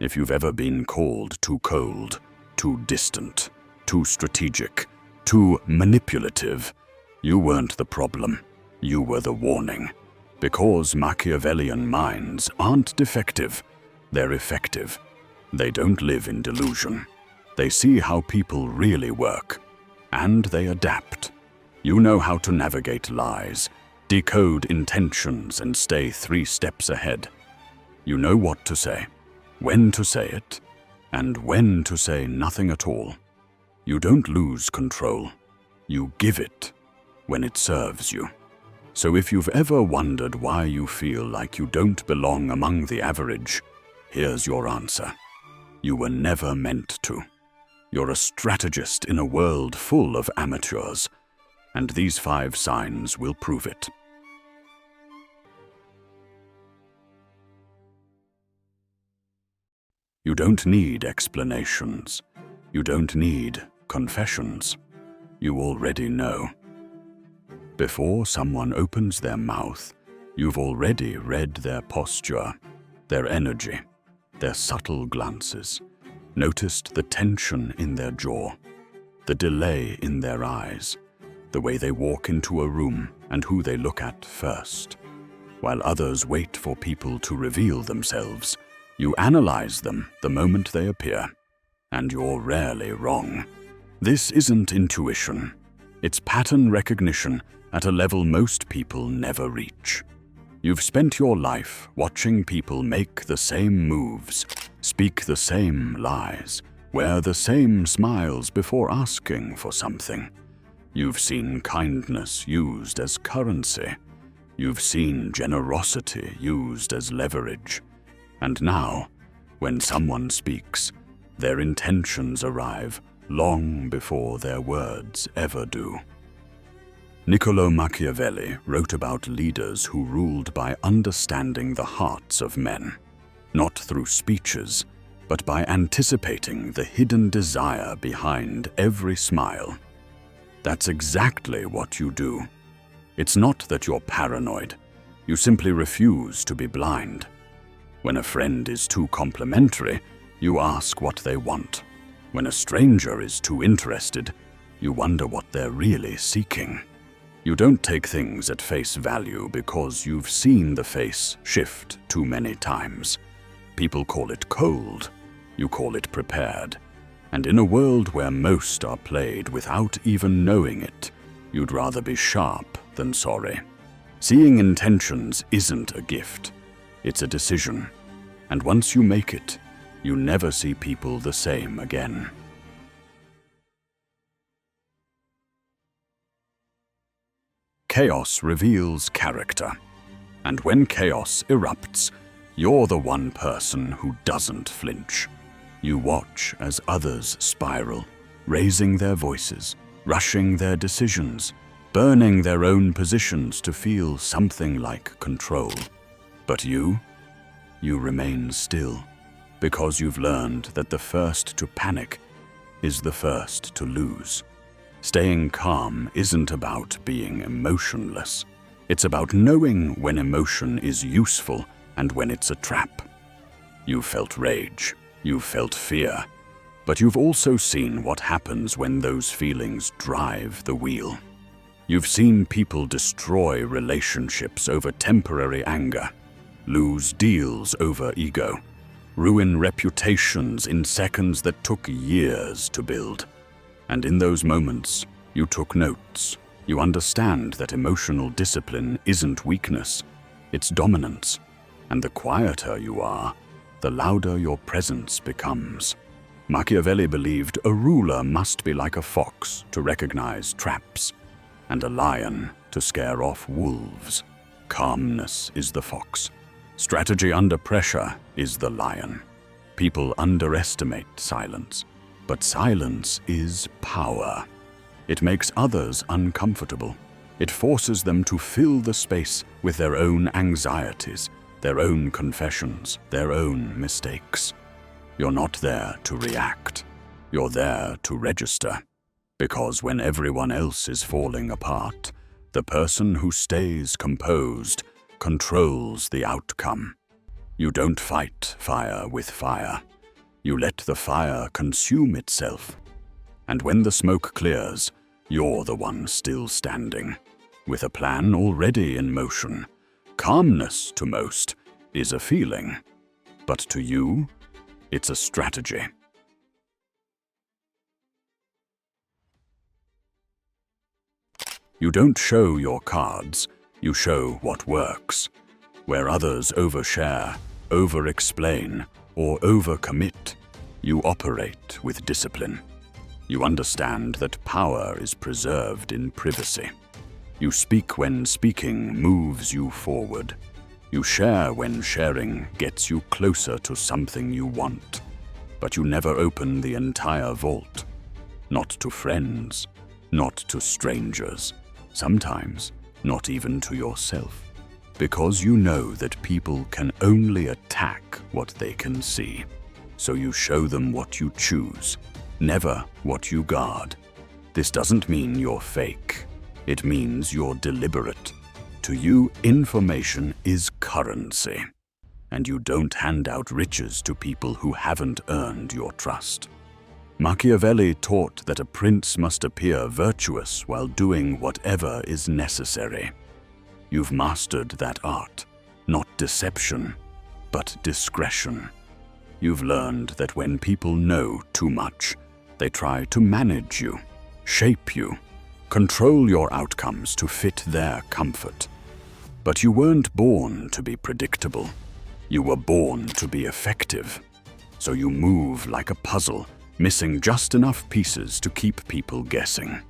If you've ever been called too cold, too distant, too strategic, too manipulative, you weren't the problem. You were the warning. Because Machiavellian minds aren't defective, they're effective. They don't live in delusion. They see how people really work, and they adapt. You know how to navigate lies, decode intentions, and stay 3 steps ahead. You know what to say, when to say it, and when to say nothing at all. You don't lose control. You give it when it serves you. So if you've ever wondered why you feel like you don't belong among the average, here's your answer. You were never meant to. You're a strategist in a world full of amateurs, and these 5 signs will prove it. You don't need explanations. You don't need confessions. You already know. Before someone opens their mouth, you've already read their posture, their energy, their subtle glances, noticed the tension in their jaw, the delay in their eyes, the way they walk into a room and who they look at first. While others wait for people to reveal themselves, you analyze them the moment they appear, and you're rarely wrong. This isn't intuition. It's pattern recognition at a level most people never reach. You've spent your life watching people make the same moves, speak the same lies, wear the same smiles before asking for something. You've seen kindness used as currency. You've seen generosity used as leverage. And now, when someone speaks, their intentions arrive long before their words ever do. Niccolo Machiavelli wrote about leaders who ruled by understanding the hearts of men, not through speeches, but by anticipating the hidden desire behind every smile. That's exactly what you do. It's not that you're paranoid. You simply refuse to be blind. When a friend is too complimentary, you ask what they want. When a stranger is too interested, you wonder what they're really seeking. You don't take things at face value because you've seen the face shift too many times. People call it cold. You call it prepared. And in a world where most are played without even knowing it, you'd rather be sharp than sorry. Seeing intentions isn't a gift. It's a decision. And once you make it, you never see people the same again. Chaos reveals character. And when chaos erupts, you're the one person who doesn't flinch. You watch as others spiral, raising their voices, rushing their decisions, burning their own positions to feel something like control. But you remain still, because you've learned that the first to panic is the first to lose. Staying calm isn't about being emotionless. It's about knowing when emotion is useful and when it's a trap. You've felt rage, you've felt fear, but you've also seen what happens when those feelings drive the wheel. You've seen people destroy relationships over temporary anger, lose deals over ego, ruin reputations in seconds that took years to build. And in those moments, you took notes. You understand that emotional discipline isn't weakness, it's dominance. And the quieter you are, the louder your presence becomes. Machiavelli believed a ruler must be like a fox to recognize traps, and a lion to scare off wolves. Calmness is the fox. Strategy under pressure is the lion. People underestimate silence. But silence is power. It makes others uncomfortable. It forces them to fill the space with their own anxieties, their own confessions, their own mistakes. You're not there to react. You're there to register. Because when everyone else is falling apart, the person who stays composed controls the outcome. You don't fight fire with fire. You let the fire consume itself. And when the smoke clears, you're the one still standing, with a plan already in motion. Calmness, to most, is a feeling, but to you, it's a strategy. You don't show your cards, you show what works. Where others overshare, over-explain, or overcommit, you operate with discipline. You understand that power is preserved in privacy. You speak when speaking moves you forward. You share when sharing gets you closer to something you want. But you never open the entire vault. Not to friends, not to strangers, sometimes not even to yourself. Because you know that people can only attack what they can see. So you show them what you choose, never what you guard. This doesn't mean you're fake. It means you're deliberate. To you, information is currency. And you don't hand out riches to people who haven't earned your trust. Machiavelli taught that a prince must appear virtuous while doing whatever is necessary. You've mastered that art, not deception, but discretion. You've learned that when people know too much, they try to manage you, shape you, control your outcomes to fit their comfort. But you weren't born to be predictable. You were born to be effective. So you move like a puzzle, missing just enough pieces to keep people guessing.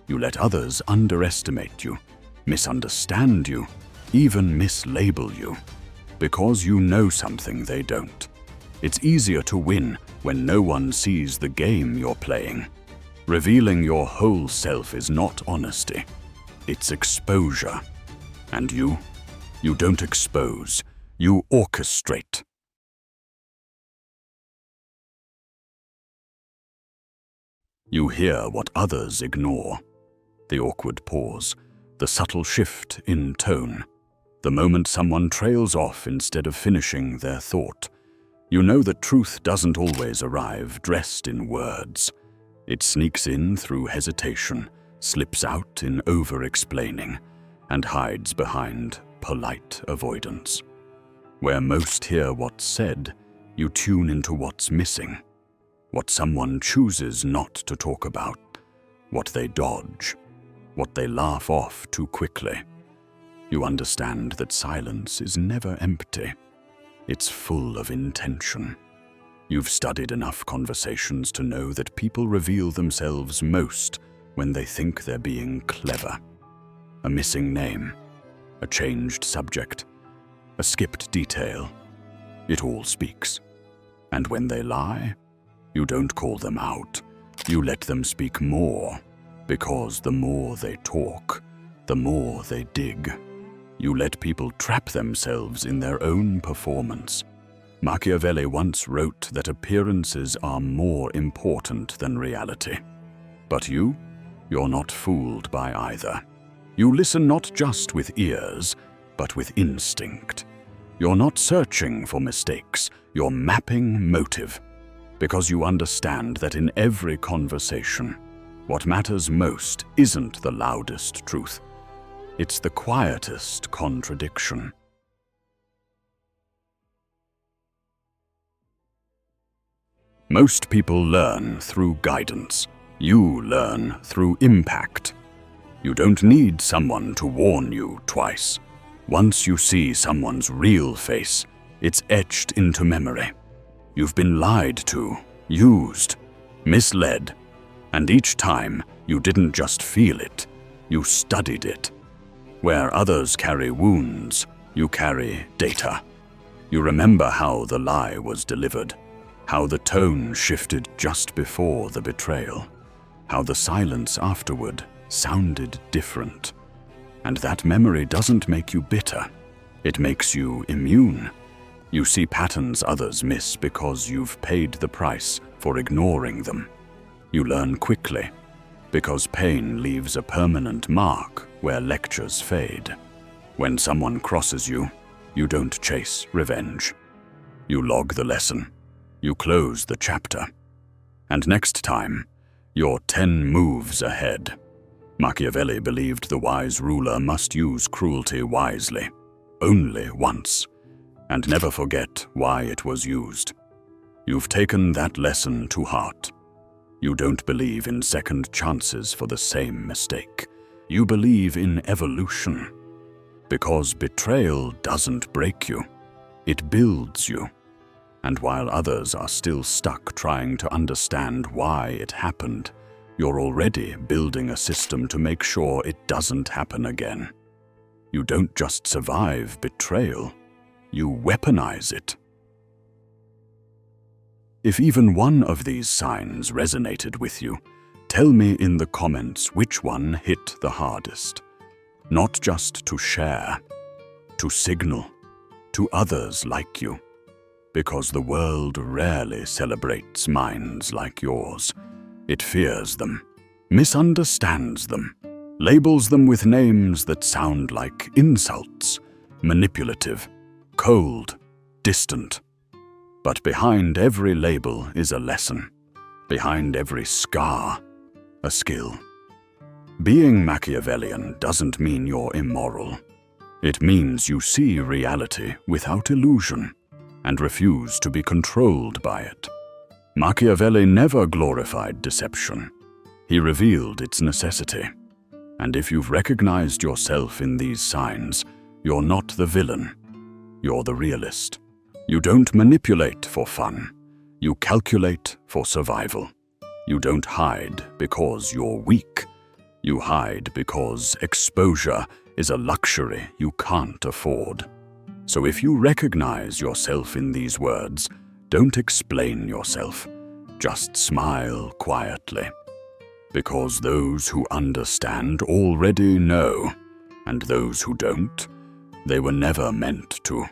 You let others underestimate you, misunderstand you, even mislabel you, because you know something they don't. It's easier to win when no one sees the game you're playing. Revealing your whole self is not honesty, it's exposure. And you don't expose, you orchestrate. You hear what others ignore. The awkward pause, the subtle shift in tone, the moment someone trails off instead of finishing their thought. You know that truth doesn't always arrive dressed in words. It sneaks in through hesitation, slips out in over-explaining, and hides behind polite avoidance. Where most hear what's said, you tune into what's missing, what someone chooses not to talk about, what they dodge, what they laugh off too quickly. You understand that silence is never empty. It's full of intention. You've studied enough conversations to know that people reveal themselves most when they think they're being clever. A missing name, a changed subject, a skipped detail. It all speaks. And when they lie, you don't call them out. You let them speak more, because the more they talk, the more they dig. You let people trap themselves in their own performance. Machiavelli once wrote that appearances are more important than reality. But you're not fooled by either. You listen not just with ears, but with instinct. You're not searching for mistakes, you're mapping motive. Because you understand that in every conversation, what matters most isn't the loudest truth. It's the quietest contradiction. Most people learn through guidance. You learn through impact. You don't need someone to warn you twice. Once you see someone's real face, it's etched into memory. You've been lied to, used, misled, and each time you didn't just feel it, you studied it. Where others carry wounds, you carry data. You remember how the lie was delivered, how the tone shifted just before the betrayal, how the silence afterward sounded different. And that memory doesn't make you bitter. It makes you immune. You see patterns others miss because you've paid the price for ignoring them. You learn quickly, because pain leaves a permanent mark where lectures fade. When someone crosses you, you don't chase revenge. You log the lesson. You close the chapter. And next time, you're 10 moves ahead. Machiavelli believed the wise ruler must use cruelty wisely, only once, and never forget why it was used. You've taken that lesson to heart. You don't believe in second chances for the same mistake. You believe in evolution. Because betrayal doesn't break you, it builds you. And while others are still stuck trying to understand why it happened, you're already building a system to make sure it doesn't happen again. You don't just survive betrayal, you weaponize it. If even one of these signs resonated with you, tell me in the comments which one hit the hardest. Not just to share, to signal, to others like you. Because the world rarely celebrates minds like yours. It fears them, misunderstands them, labels them with names that sound like insults, manipulative, cold, distant. But behind every label is a lesson. Behind every scar, a skill. Being Machiavellian doesn't mean you're immoral. It means you see reality without illusion and refuse to be controlled by it. Machiavelli never glorified deception. He revealed its necessity. And if you've recognized yourself in these signs, you're not the villain. You're the realist. You don't manipulate for fun. You calculate for survival. You don't hide because you're weak. You hide because exposure is a luxury you can't afford. So if you recognize yourself in these words, don't explain yourself. Just smile quietly. Because those who understand already know, and those who don't, they were never meant to.